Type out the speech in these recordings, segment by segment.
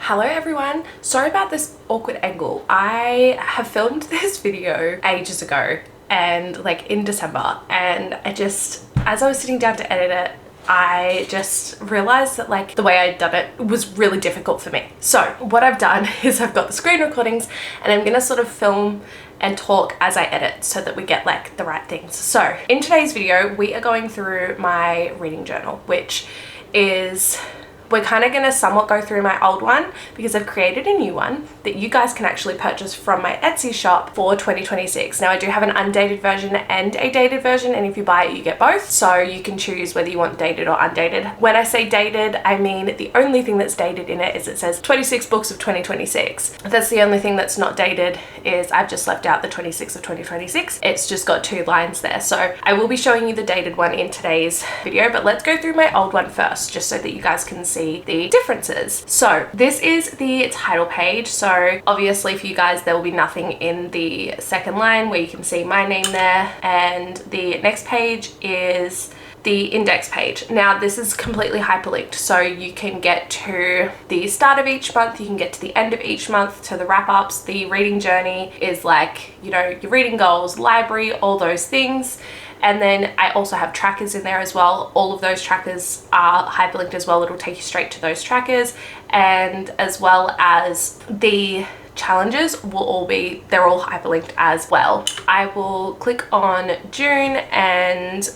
Hello everyone, sorry about this awkward angle. I have filmed this video ages ago and like in December, and as I was sitting down to edit it, I just realized that like the way I'd done it was really difficult for me. So what I've done is I've got the screen recordings and I'm gonna sort of film and talk as I edit so that we get like the right things. So in today's video, we are going through my reading journal, which is, we're kind of going to somewhat go through my old one because I've created a new one that you guys can actually purchase from my Etsy shop for 2026. Now I do have an undated version and a dated version, and if you buy it you get both, so you can choose whether you want dated or undated. When I say dated, I mean the only thing that's dated in it is it says 26 books of 2026. That's the only thing that's not dated. Is I've just left out the 26 of 2026. It's just got 2 lines there. So I will be showing you the dated one in today's video, but let's go through my old one first just so that you guys can see the differences. So this is the title page. So obviously for you guys there will be nothing in the second line where you can see my name there, and the next page is the index page. Now this is completely hyperlinked, so you can get to the start of each month, you can get to the end of each month, to the wrap-ups. The reading journey is like, you know, your reading goals, library, all those things. And then I also have trackers in there as well. All of those trackers are hyperlinked as well. It'll take you straight to those trackers, and as well as the challenges will all be, they're all hyperlinked as well. I will click on June and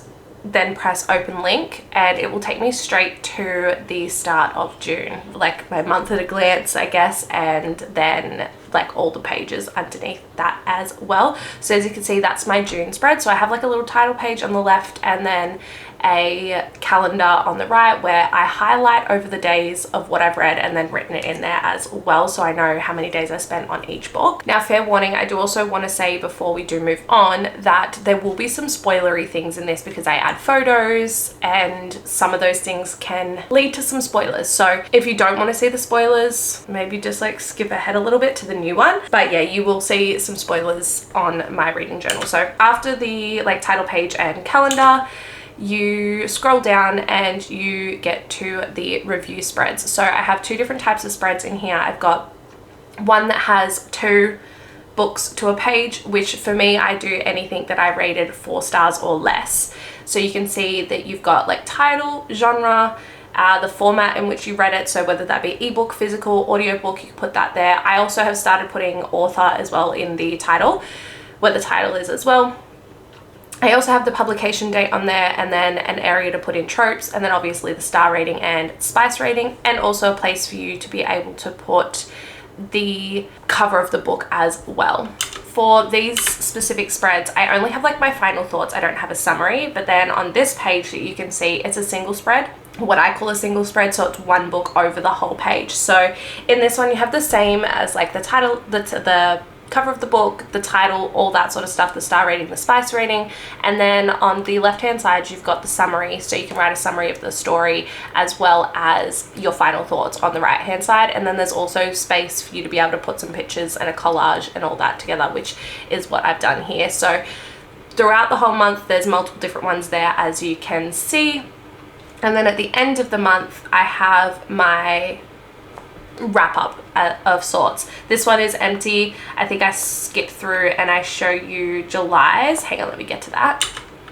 then press open link, and it will take me straight to the start of June, like my month at a glance, I guess, and then like all the pages underneath that as well. So as you can see, that's my June spread. So I have like a little title page on the left and then a calendar on the right where I highlight over the days of what I've read and then written it in there as well, so I know how many days I spent on each book. Now fair warning, I do also want to say before we do move on that there will be some spoilery things in this because I add photos and some of those things can lead to some spoilers. So if you don't want to see the spoilers, maybe just like skip ahead a little bit to the new one. But yeah, you will see some spoilers on my reading journal. So after the like title page and calendar, you scroll down and you get to the review spreads. So I have 2 different types of spreads in here. I've got one that has 2 books to a page, which for me, I do anything that I rated 4 stars or less. So you can see that you've got like title, genre, the format in which you read it, so whether that be ebook, physical, audiobook, you can put that there. I also have started putting author as well in the title, what the title is as well. I also have the publication date on there, and then an area to put in tropes, and then obviously the star rating and spice rating, and also a place for you to be able to put the cover of the book as well. For these specific spreads, I only have like my final thoughts. I don't have a summary, but then on this page that you can see, it's a single spread, what I call a single spread, so it's one book over the whole page. So in this one you have the same as like the title, the cover of the book, the title, all that sort of stuff, the star rating, the spice rating, and then on the left hand side you've got the summary, so you can write a summary of the story as well as your final thoughts on the right hand side. And then there's also space for you to be able to put some pictures and a collage and all that together, which is what I've done here. So throughout the whole month there's multiple different ones there, as you can see. And then at the end of the month I have my wrap up of sorts. This one is empty. I think I skipped through and I show you July's. Hang on, let me get to that.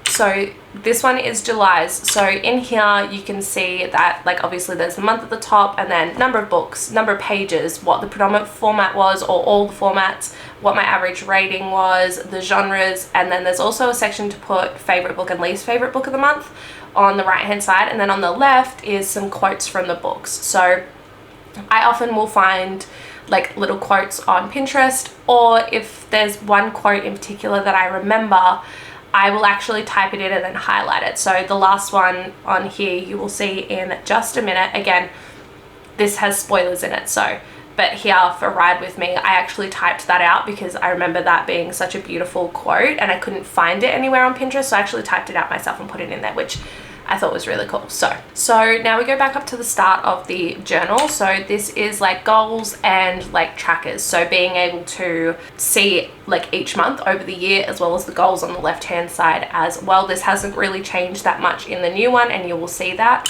So this one is July's. So in here you can see that like obviously there's the month at the top, and then number of books, number of pages, what the predominant format was, or all the formats, what my average rating was, the genres, and then there's also a section to put favorite book and least favorite book of the month on the right hand side. And then on the left is some quotes from the books. So I often will find like little quotes on Pinterest, or if there's one quote in particular that I remember, I will actually type it in and then highlight it. So the last one on here you will see in just a minute. Again, this has spoilers in it, so but here for Ride With Me, I actually typed that out because I remember that being such a beautiful quote and I couldn't find it anywhere on Pinterest, so I actually typed it out myself and put it in there, which I thought was really cool. So now we go back up to the start of the journal. So this is like goals and like trackers. So being able to see like each month over the year, as well as the goals on the left hand side as well. This hasn't really changed that much in the new one, and you will see that.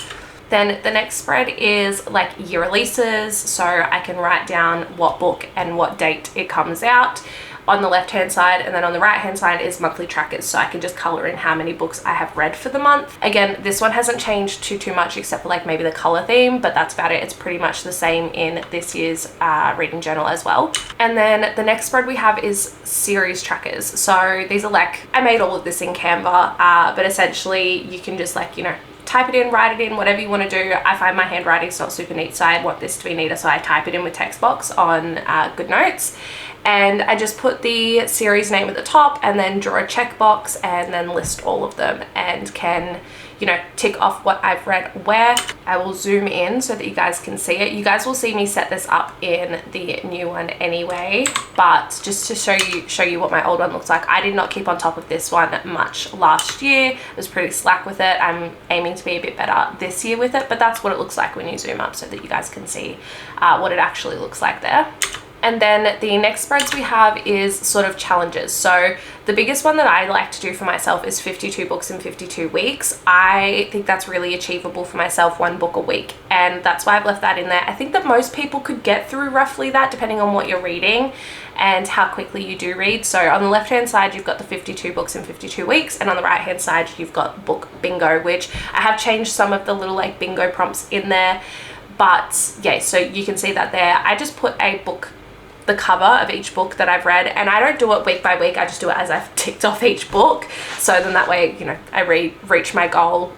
Then the next spread is like year releases, so I can write down what book and what date it comes out on the left hand side, and then on the right hand side is monthly trackers, so I can just color in how many books I have read for the month. Again, this one hasn't changed too much except for like maybe the color theme, but that's about it. It's pretty much the same in this year's reading journal as well. And then the next spread we have is series trackers. So these are like, I made all of this in Canva, but essentially you can just like, you know, type it in, write it in, whatever you want to do. I find my handwriting's not super neat, so I want this to be neater, so I type it in with text box on GoodNotes. And I just put the series name at the top and then draw a checkbox and then list all of them, and can, you know, tick off what I've read where. I will zoom in so that you guys can see it. You guys will see me set this up in the new one anyway, but just to show you what my old one looks like. I did not keep on top of this one much last year. I was pretty slack with it. I'm aiming to be a bit better this year with it, but that's what it looks like when you zoom up so that you guys can see what it actually looks like there. And then the next spreads we have is sort of challenges. So the biggest one that I like to do for myself is 52 books in 52 weeks. I think that's really achievable for myself, 1 book a week. And that's why I've left that in there. I think that most people could get through roughly that depending on what you're reading and how quickly you do read. So on the left hand side, you've got the 52 books in 52 weeks. And on the right hand side, you've got book bingo, which I have changed some of the little like bingo prompts in there. But yeah, so you can see that there. I just put a book, the cover of each book that I've read, and I don't do it week by week. I just do it as I've ticked off each book, so then that way, you know, I reach my goal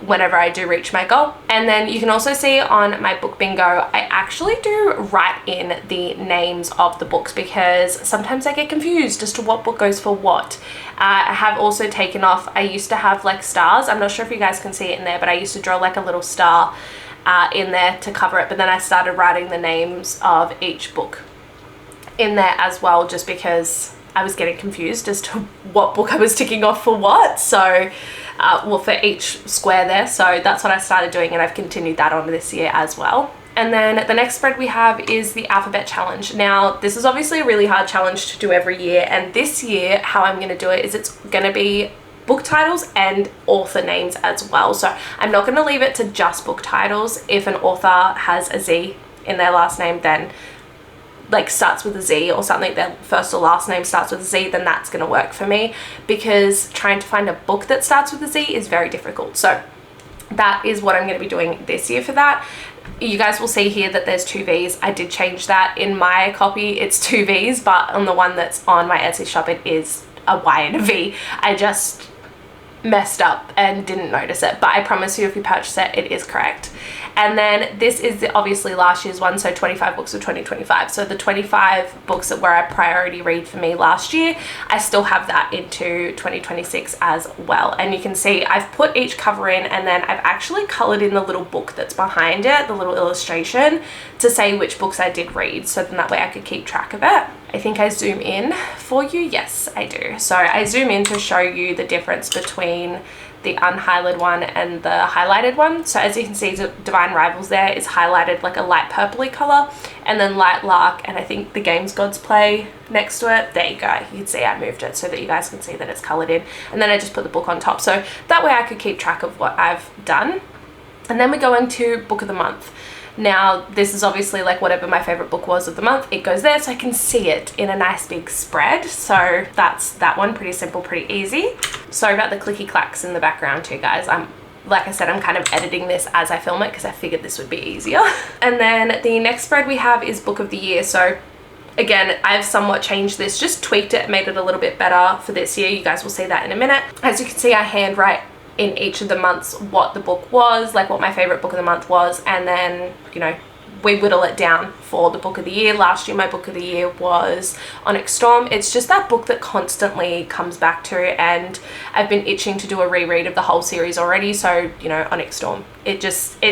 whenever I do reach my goal. And then you can also see on my book bingo, I actually do write in the names of the books because sometimes I get confused as to what book goes for what. I have also taken off, I used to have like stars. I'm not sure if you guys can see it in there, but I used to draw like a little star in there to cover it, but then I started writing the names of each book in there as well, just because I was getting confused as to what book I was ticking off for what. So well, for each square there. So that's what I started doing, and I've continued that on this year as well. And then the next spread we have is the alphabet challenge. Now this is obviously a really hard challenge to do every year, and this year how I'm going to do it is it's going to be book titles and author names as well. So I'm not going to leave it to just book titles. If an author has a Z in their last name, then like starts with a Z or something, their first or last name starts with a Z, then that's going to work for me, because trying to find a book that starts with a Z is very difficult. So that is what I'm going to be doing this year for that. You guys will see here that there's 2 V's. I did change that. In my copy it's 2 V's, but on the one that's on my Etsy shop it is a Y and a V. I just messed up and didn't notice it, but I promise you if you purchase it, it is correct. And then this is obviously last year's one, so 25 books of 2025. So the 25 books that were a priority read for me last year, I still have that into 2026 as well. And you can see I've put each cover in, and then I've actually colored in the little book that's behind it, the little illustration, to say which books I did read, so then that way I could keep track of it. I think I zoom in for you. Yes, I do. So I zoom in to show you the difference between the unhighlighted one and the highlighted one. So as you can see, Divine Rivals there is highlighted like a light purpley color, and then Light Lark and I think The Games Gods Play next to it. There you go. You can see I moved it so that you guys can see that it's colored in, and then I just put the book on top, so that way I could keep track of what I've done. And then we go into book of the month. Now this is obviously like whatever my favorite book was of the month, it goes there so I can see it in a nice big spread. So that's that one. Pretty simple, pretty easy. Sorry about the clicky clacks in the background too, guys. Like I said, I'm kind of editing this as I film it because I figured this would be easier. And then the next spread we have is book of the year. So again, I've somewhat changed this, just tweaked it, made it a little bit better for this year. You guys will see that in a minute. As you can see, I handwrite in each of the months what the book was, like what my favorite book of the month was, and then, you know, we whittle it down for the book of the year. Last year my book of the year was Onyx Storm. It's just that book that constantly comes back to, and I've been itching to do a reread of the whole series already, so, you know, Onyx Storm, it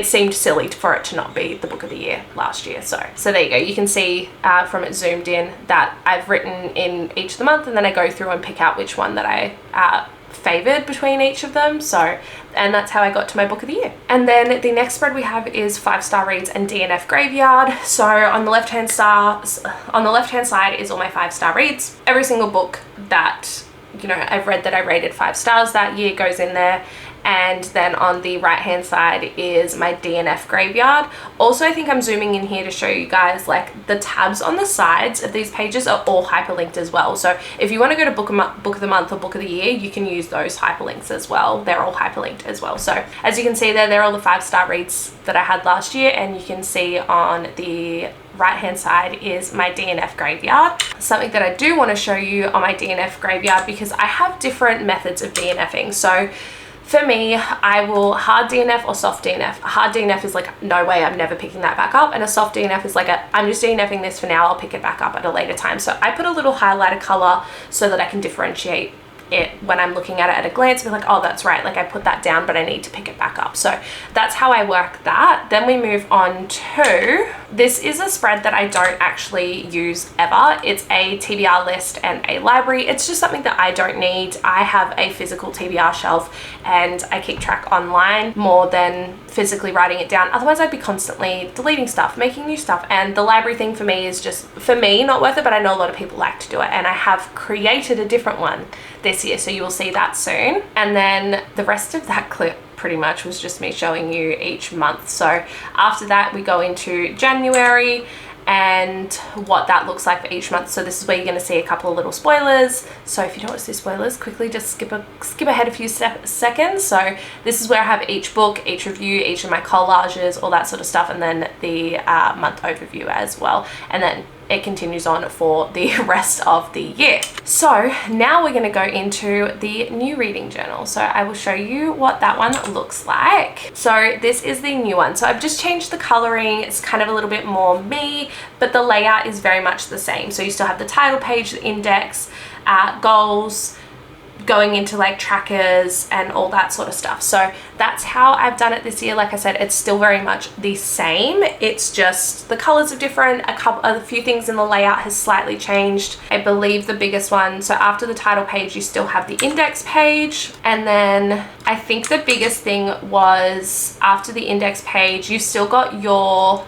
seemed silly for it to not be the book of the year last year. So there you go. You can see from it zoomed in that I've written in each of the month, and then I go through and pick out which one that I favored between each of them. So, and that's how I got to my book of the year. And then the next spread we have is 5-star reads and DNF graveyard. So on the left hand side is all my 5-star reads. Every single book that, you know, I've read that I rated 5 stars that year goes in there, And then on the right hand side is my DNF graveyard. Also, I think I'm zooming in here to show you guys like the tabs on the sides of these pages are all hyperlinked as well. So if you want to go to book of the month or book of the year, you can use those hyperlinks as well. They're all hyperlinked as well. So as you can see there, they're all the 5-star reads that I had last year, and you can see on the right hand side is my DNF graveyard. Something that I do want to show you on my DNF graveyard, because I have different methods of DNFing. So for me, I will hard DNF or soft DNF. A hard DNF is like, no way, I'm never picking that back up. And a soft DNF is like, I'm just DNFing this for now, I'll pick it back up at a later time. So I put a little highlighter color so that I can differentiate it when I'm looking at it at a glance, be like, oh, that's right, like I put that down, but I need to pick it back up. So that's how I work that. Then we move on to, this is a spread that I don't actually use ever. It's a TBR list and a library. It's just something that I don't need. I have a physical TBR shelf and I keep track online more than physically writing it down. Otherwise I'd be constantly deleting stuff, making new stuff. And the library thing for me is just, for me, not worth it, but I know a lot of people like to do it. And I have created a different one this year, so you will see that soon. And then the rest of that clip pretty much was just me showing you each month. So after that we go into January and what that looks like for each month. So this is where you're going to see a couple of little spoilers. So if you don't want to see spoilers, quickly just skip ahead a few seconds. So this is where I have each book, each review, each of my collages, all that sort of stuff, and then the month overview as well. And then it continues on for the rest of the year. So now we're going to go into the new reading journal. So I will show you what that one looks like. So this is the new one. So I've just changed the coloring. It's kind of a little bit more me, but the layout is very much the same. So you still have the title page, the index, goals, going into like trackers and all that sort of stuff. So that's how I've done it this year. Like I said, it's still very much the same. It's just the colors are different. A few things in the layout has slightly changed. I believe the biggest one, so after the title page, you still have the index page. And then I think the biggest thing was after the index page, you've still got your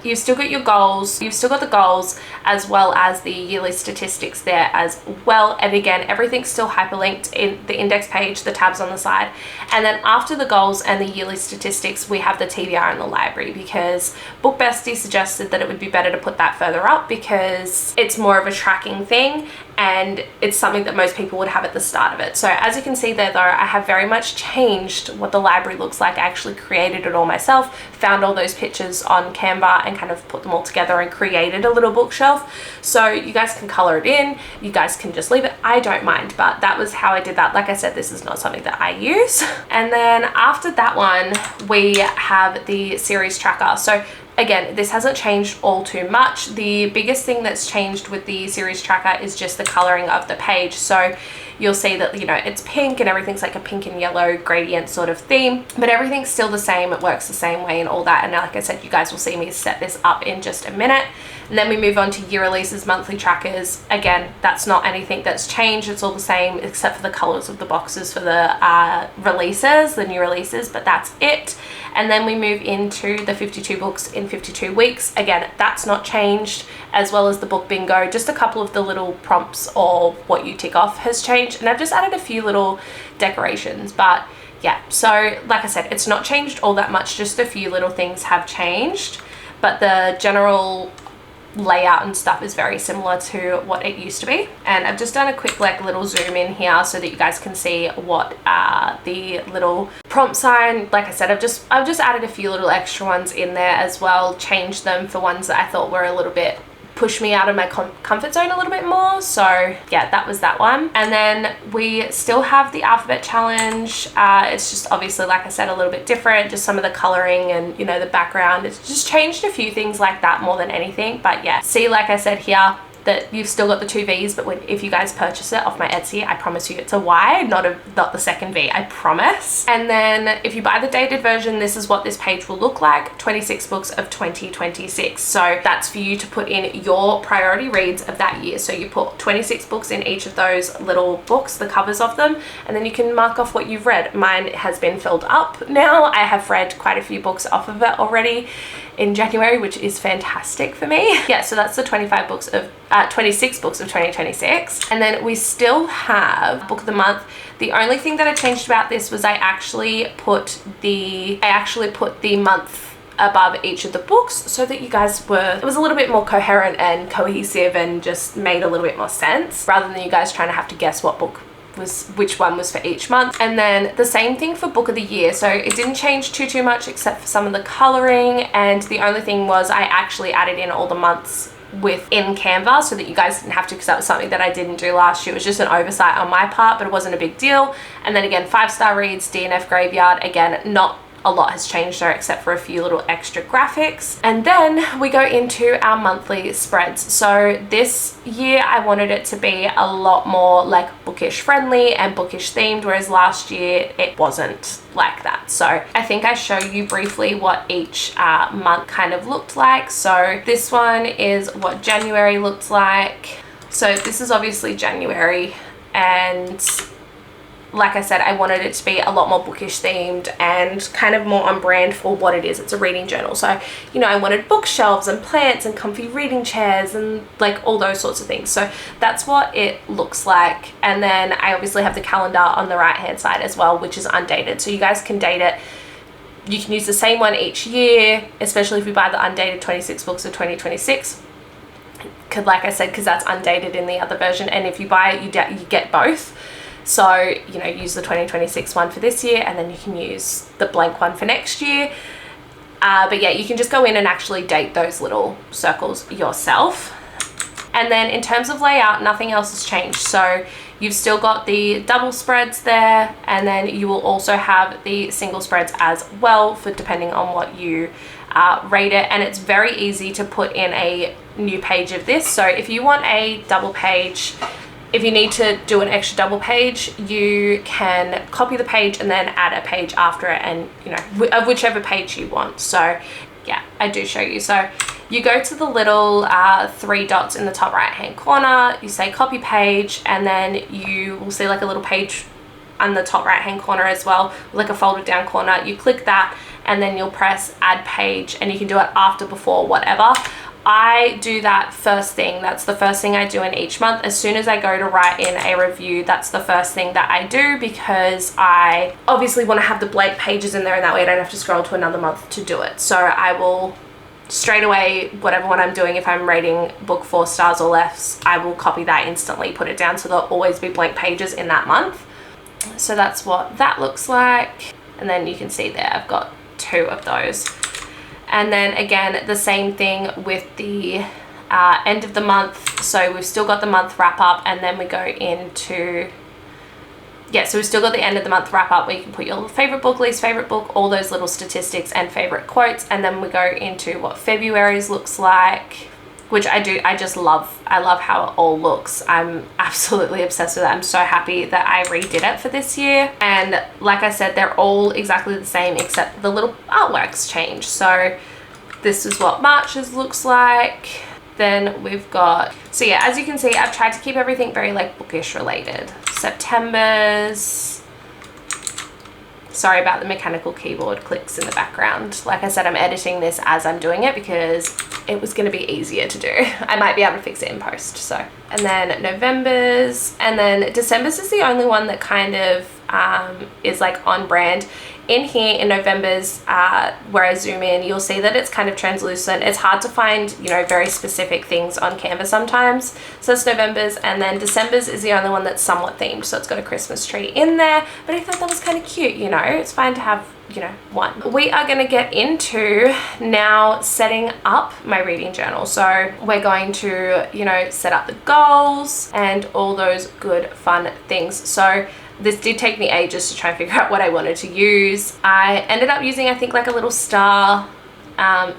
goals. You've still got the goals as well as the yearly statistics there as well. And again, everything's still hyperlinked in the index page, the tabs on the side. And then after the goals and the yearly statistics, we have the TBR in the library, because Book Bestie suggested that it would be better to put that further up because it's more of a tracking thing and it's something that most people would have at the start of it. So as you can see there though, I have very much changed what the library looks like. I actually created it all myself, found all those pictures on Canva and kind of put them all together and created a little bookshelf. So you guys can color it in, you guys can just leave it. I don't mind, but that was how I did that. Like I said, this is not something that I use. And then after that one, we have the series tracker. So again, this hasn't changed all too much. The biggest thing that's changed with the series tracker is just the coloring of the page. So you'll see that, you know, it's pink and everything's like a pink and yellow gradient sort of theme, but everything's still the same. It works the same way and all that. And now, like I said, you guys will see me set this up in just a minute. And then we move on to year releases, monthly trackers. Again, that's not anything that's changed. It's all the same except for the colors of the boxes for the releases, the new releases, but that's it. And then we move into the 52 books in 52 weeks. Again, that's not changed, as well as the book bingo. Just a couple of the little prompts or what you tick off has changed. And I've just added a few little decorations, but yeah. So like I said, it's not changed all that much. Just a few little things have changed, but the general layout and stuff is very similar to what it used to be. And I've just done a quick like little zoom in here so that you guys can see what the little prompts are. And like I said, I've just added a few little extra ones in there as well, changed them for ones that I thought were a little bit push me out of my comfort zone a little bit more. So yeah, that was that one. And then we still have the alphabet challenge. It's just obviously, like I said, a little bit different, just some of the coloring and, you know, the background. It's just changed a few things like that more than anything. But yeah, see, like I said here, that you've still got the 2 V's, but if you guys purchase it off my Etsy, I promise you it's a Y, not the second V, I promise. And then if you buy the dated version, this is what this page will look like, 26 books of 2026. So that's for you to put in your priority reads of that year. So you put 26 books in each of those little books, the covers of them, and then you can mark off what you've read. Mine has been filled up now. I have read quite a few books off of it already. in January, which is fantastic for me. Yeah, so that's the 26 books of 2026. And then we still have book of the month. The only thing that I changed about this was I actually put the month above each of the books so that you guys it was a little bit more coherent and cohesive and just made a little bit more sense, rather than you guys trying to have to guess which one was for each month. And then the same thing for book of the year. So it didn't change too much except for some of the coloring, and the only thing was I actually added in all the months within Canva so that you guys didn't have to, because that was something that I didn't do last year. It was just an oversight on my part, but it wasn't a big deal. And then again, 5-star reads, DNF graveyard, again, not a lot has changed there except for a few little extra graphics. And then we go into our monthly spreads. So this year I wanted it to be a lot more like bookish friendly and bookish themed, whereas last year it wasn't like that. So I think I show you briefly what each month kind of looked like. So this one is what January looked like. So this is obviously January, and like I said, I wanted it to be a lot more bookish themed and kind of more on brand for what it is. It's a reading journal. So, you know, I wanted bookshelves and plants and comfy reading chairs and like all those sorts of things. So that's what it looks like. And then I obviously have the calendar on the right hand side as well, which is undated. So you guys can date it. You can use the same one each year, especially if you buy the undated 26 books of 2026. Like I said, because that's undated in the other version. And if you buy it, you get both. So, you know, use the 2026 one for this year, and then you can use the blank one for next year. But yeah, you can just go in and actually date those little circles yourself. And then in terms of layout, nothing else has changed. So you've still got the double spreads there, and then you will also have the single spreads as well, for depending on what you rate it. And it's very easy to put in a new page of this. So if you want a double page, if you need to do an extra double page, you can copy the page and then add a page after it, and you know, of whichever page you want. So yeah, I do show you. So you go to the little 3 dots in the top right hand corner, you say copy page, and then you will see like a little page on the top right hand corner as well, like a folded down corner. You click that and then you'll press add page, and you can do it after, before, whatever. I do that first thing. That's the first thing I do in each month. As soon as I go to write in a review, that's the first thing that I do, because I obviously want to have the blank pages in there, and that way I don't have to scroll to another month to do it. So I will straight away, whatever one I'm doing, if I'm rating book 4 stars or less, I will copy that instantly, put it down, so there'll always be blank pages in that month. So that's what that looks like. And then you can see there, I've got 2 of those. And then again, the same thing with the end of the month. So we've still got the month wrap up, and then we go into, yeah, so we've still got the end of the month wrap up where you can put your favorite book, least favorite book, all those little statistics and favorite quotes. And then we go into what February's looks like, which I just love. I love how it all looks. I'm absolutely obsessed with it. I'm so happy that I redid it for this year. And like I said, they're all exactly the same except the little artworks change. So this is what March's looks like. Then we've got, so yeah, as you can see, I've tried to keep everything very like bookish related. September's, sorry about the mechanical keyboard clicks in the background. Like I said, I'm editing this as I'm doing it because it was going to be easier to do. I might be able to fix it in post. So, and then November's, and then December's is the only one that kind of is like on brand. In here in November's, where I zoom in, you'll see that it's kind of translucent. It's hard to find, you know, very specific things on Canva sometimes. So that's November's, and then December's is the only one that's somewhat themed. So it's got a Christmas tree in there, but I thought that was kind of cute, you know. It's fine to have, you know, one. We are going to get into now setting up my reading journal. So we're going to, you know, set up the goals and all those good fun things. So this did take me ages to try and figure out what I wanted to use. I ended up using, I think, like a little star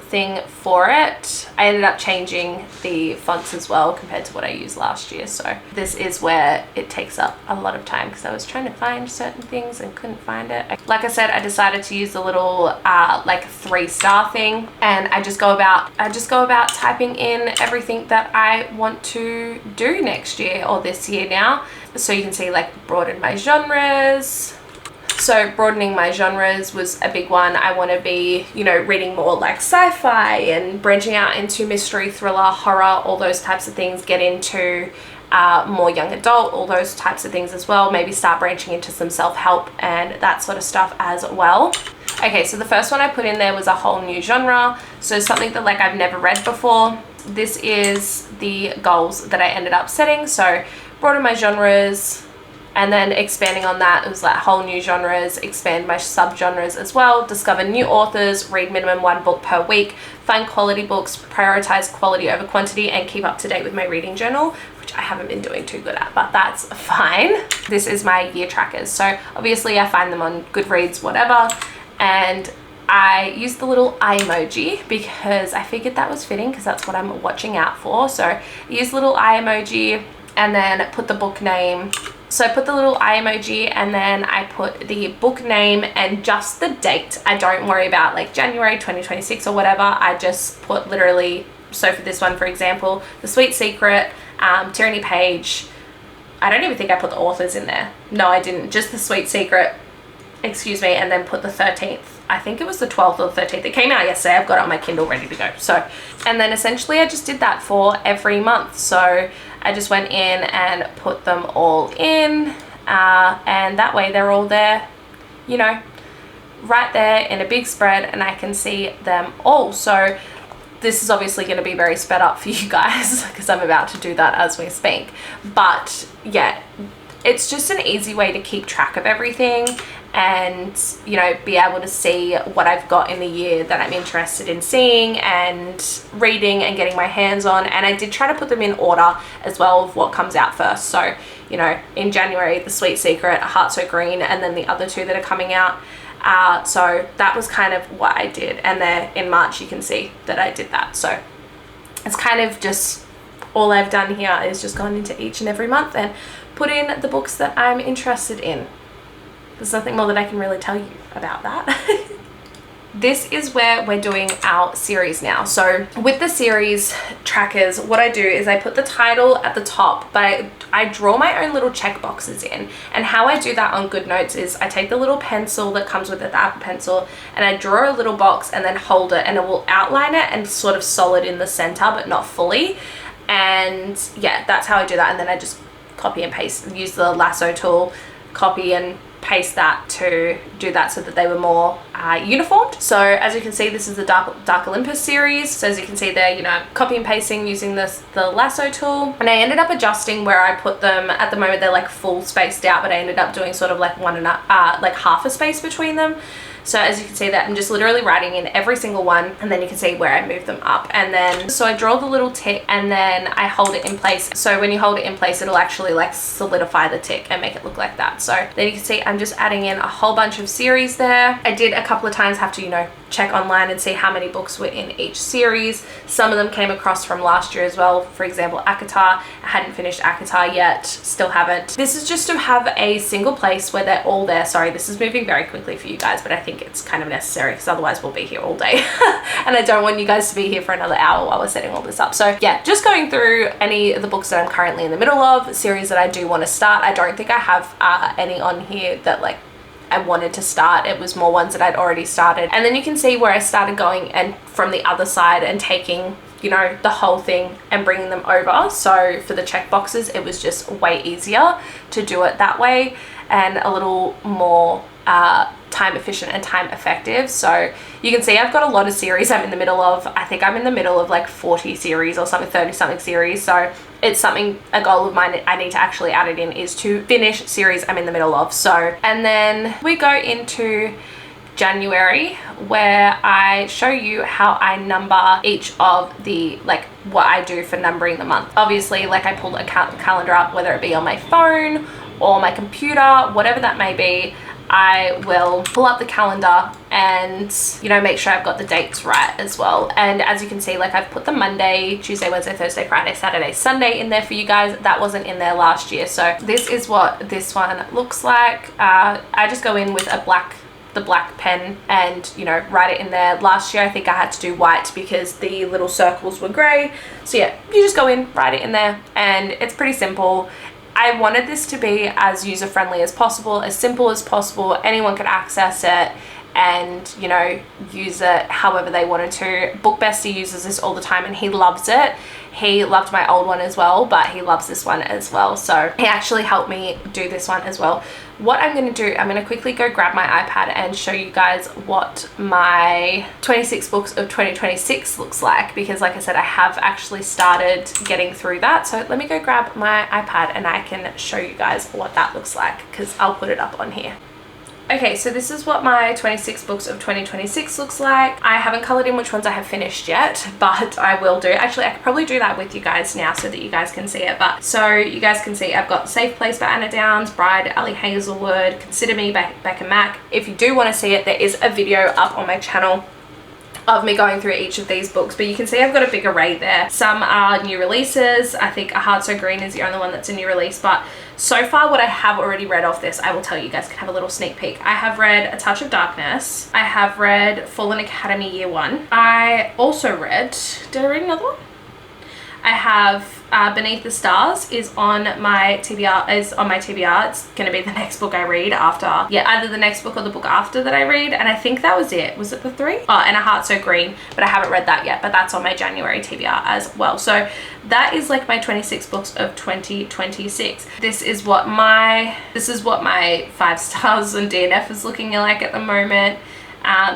thing for it. I ended up changing the fonts as well compared to what I used last year. So this is where it takes up a lot of time because I was trying to find certain things and couldn't find it. Like I said, I decided to use the little like 3-star thing, and I just go about typing in everything that I want to do next year or this year now. So you can see, like, broaden my genres. So broadening my genres was a big one. I want to be, you know, reading more like sci-fi and branching out into mystery, thriller, horror, all those types of things, get into more young adult, all those types of things as well. Maybe start branching into some self-help and that sort of stuff as well. Okay, so the first one I put in there was a whole new genre. So something that like I've never read before. This is the goals that I ended up setting. So broaden my genres, and then expanding on that, it was like whole new genres, expand my subgenres as well, discover new authors, read minimum 1 book per week, find quality books, prioritize quality over quantity, and keep up to date with my reading journal, which I haven't been doing too good at, but that's fine. This is my year trackers. So obviously I find them on Goodreads, whatever, and I used the little eye emoji because I figured that was fitting because that's what I'm watching out for. So I used the little eye emoji and then put the book name. So I put the little eye emoji and then I put the book name and just the date. I don't worry about like January 2026 or whatever. I just put literally, so for this one, for example, The Sweet Secret, Tyranny Page. I don't even think I put the authors in there. No, I didn't. Just The Sweet Secret, excuse me, and then put the 13th. I think it was the 12th or the 13th. It came out yesterday. I've got it on my Kindle ready to go. So, and then essentially I just did that for every month. So I just went in and put them all in, and that way they're all there, you know, right there in a big spread, and I can see them all. So this is obviously going to be very sped up for you guys because I'm about to do that as we speak. But yeah, it's just an easy way to keep track of everything and, you know, be able to see what I've got in the year that I'm interested in seeing and reading and getting my hands on. And I did try to put them in order as well of what comes out first. So, you know, in January, The Sweet Secret, A Heart So Green, and then the other two that are coming out. So that was kind of what I did. And then in March, you can see that I did that. So it's kind of just all I've done here is just gone into each and every month and put in the books that I'm interested in. There's nothing more that I can really tell you about that. This is where we're doing our series now. So with the series trackers, what I do is I put the title at the top, but I draw my own little check boxes in. And how I do that on GoodNotes is I take the little pencil that comes with it, the Apple Pencil, and I draw a little box and then hold it, and it will outline it and sort of solid in the center, but not fully. And yeah, that's how I do that. And then I just copy and paste, use the lasso tool, copy and paste that to do that so that they were more uniformed. So as you can see, this is the Dark Olympus series. So as you can see there, you know, copy and pasting using the lasso tool. And I ended up adjusting where I put them. At the moment, they're like full spaced out, but I ended up doing sort of like like half a space between them. So as you can see that I'm just literally writing in every single one, and then you can see where I move them up. And then, so I draw the little tick and then I hold it in place. So when you hold it in place, it'll actually like solidify the tick and make it look like that. So then you can see I'm just adding in a whole bunch of series there. I did a couple of times have to, you know, check online and see how many books were in each series. Some of them came across from last year as well. For example, ACOTAR. I hadn't finished ACOTAR yet, still haven't. This is just to have a single place where they're all there. Sorry, this is moving very quickly for you guys, but I think it's kind of necessary because otherwise we'll be here all day. And I don't want you guys to be here for another hour while we're setting all this up. So yeah, just going through any of the books that I'm currently in the middle of, series that I do want to start. I don't think I have any on here that like I wanted to start. It was more ones that I'd already started. And then you can see where I started going and from the other side and taking, you know, the whole thing and bringing them over. So for the check boxes, it was just way easier to do it that way and a little more time efficient and time effective. So you can see I've got a lot of series I'm in the middle of. I think I'm in the middle of like 40 series or something, 30 something series. So it's something, a goal of mine I need to actually add it in is to finish series I'm in the middle of. So, and then we go into January where I show you how I number each of the, like what I do for numbering the month. Obviously, like I pulled a calendar up, whether it be on my phone or my computer, whatever that may be. I will pull up the calendar and, you know, make sure I've got the dates right as well. And as you can see, like I've put the Monday, Tuesday, Wednesday, Thursday, Friday, Saturday, Sunday in there for you guys. That wasn't in there last year. So this is what this one looks like. I just go in with the black pen and, you know, write it in there. Last year I think I had to do white because the little circles were gray. So yeah, you just go in, write it in there, and it's pretty simple. I wanted this to be as user-friendly as possible, as simple as possible. Anyone could access it and, you know, use it however they wanted to. Book Bestie uses this all the time and he loves it. He loved my old one as well, but he loves this one as well. So he actually helped me do this one as well. What I'm going to do, I'm going to quickly go grab my iPad and show you guys what my 26 books of 2026 looks like, because like I said, I have actually started getting through that. So let me go grab my iPad and I can show you guys what that looks like, because I'll put it up on here. Okay, so this is what my 26 books of 2026 looks like. I haven't colored in which ones I have finished yet, but I will do. Actually, I could probably do that with you guys now so that you guys can see it. But so you guys can see I've got Safe Place by Anna Downs, Bride, Ali Hazelwood, Consider Me by Becca Mack. If you do want to see it, there is a video up on my channel of me going through each of these books, but you can see I've got a big array there. Some are new releases. I think A Heart So Green is the only one that's a new release, but so far what I have already read off this, I will tell you guys, can have a little sneak peek. I have read A Touch of Darkness. I have read Fallen Academy Year 1. I also read, did I read another one? I have Beneath the Stars is on my TBR. It's gonna be the next book I read after, yeah, either the next book or the book after that I read, and I think that was it. Was it the 3? Oh, and A Heart So Green, but I haven't read that yet, but that's on my January TBR as well. So that is like my 26 books of 2026. This is what my 5 stars and DNF is looking like at the moment.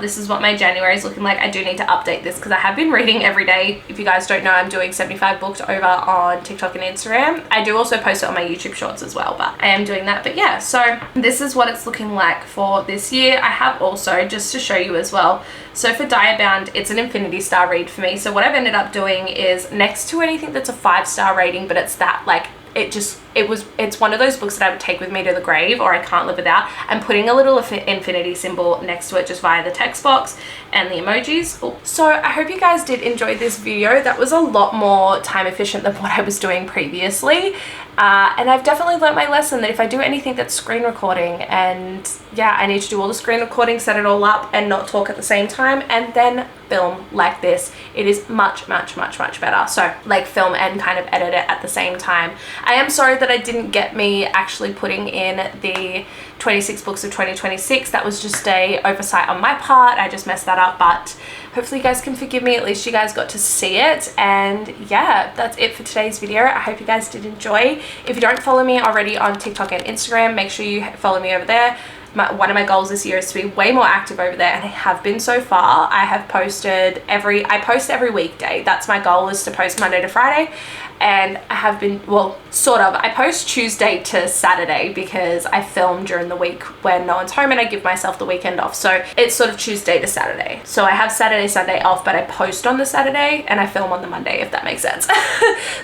This is what my January is looking like. I do need to update this because I have been reading every day. If you guys don't know, I'm doing 75 books over on TikTok and Instagram. I do also post it on my YouTube shorts as well, but I am doing that. But yeah, so this is what it's looking like for this year. I have also, just to show you as well, so for Diabound, it's an infinity star read for me. So what I've ended up doing is, next to anything that's a 5-star rating, but it's that like, it's one of those books that I would take with me to the grave, or I can't live without. I'm putting a little infinity symbol next to it just via the text box and the emojis. So I hope you guys did enjoy this video. That was a lot more time efficient than what I was doing previously. And I've definitely learned my lesson that if I do anything that's screen recording, and yeah, I need to do all the screen recording, set it all up and not talk at the same time, and then film like this, it is much better. So like film and kind of edit it at the same time. I am sorry that I didn't get me actually putting in the 26 books of 2026. That was just a oversight on my part. I just messed that up, but hopefully you guys can forgive me. At least you guys got to see it. And yeah, that's it for today's video. I hope you guys did enjoy. If you don't follow me already on TikTok and Instagram, make sure you follow me over there. One of my goals this year is to be way more active over there, and I have been so far. I have posted I post every weekday. That's my goal, is to post Monday to Friday. And I have been, well, sort of. I post Tuesday to Saturday because I film during the week when no one's home and I give myself the weekend off. So it's sort of Tuesday to Saturday. So I have Saturday, Sunday off, but I post on the Saturday and I film on the Monday, if that makes sense.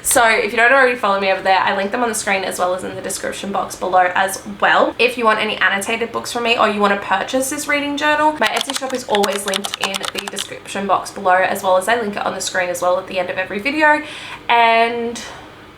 So if you don't already follow me over there, I link them on the screen as well as in the description box below as well. If you want any annotated books from me, or you want to purchase this reading journal, my Etsy shop is always linked in the description box below, as well as I link it on the screen as well at the end of every video. And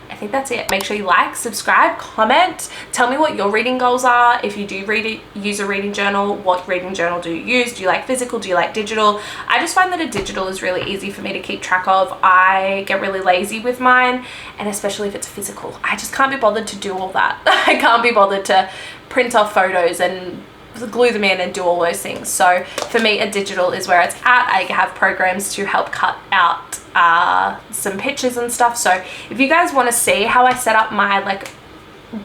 I think that's it. Make sure you like, subscribe, comment, tell me what your reading goals are. If you do use a reading journal, what reading journal do you use? Do you like physical? Do you like digital? I just find that a digital is really easy for me to keep track of. I get really lazy with mine, and especially if it's physical. I just can't be bothered to do all that. I can't be bothered to print off photos and glue them in and do all those things. So for me, a digital is where it's at. I have programs to help cut out some pictures and stuff. So if you guys want to see how I set up my like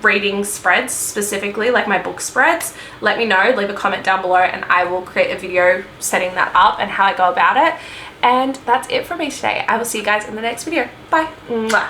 reading spreads, specifically like my book spreads, let me know. Leave a comment down below and I will create a video setting that up and how I go about it. And that's it for me today. I will see you guys in the next video. Bye. Mwah.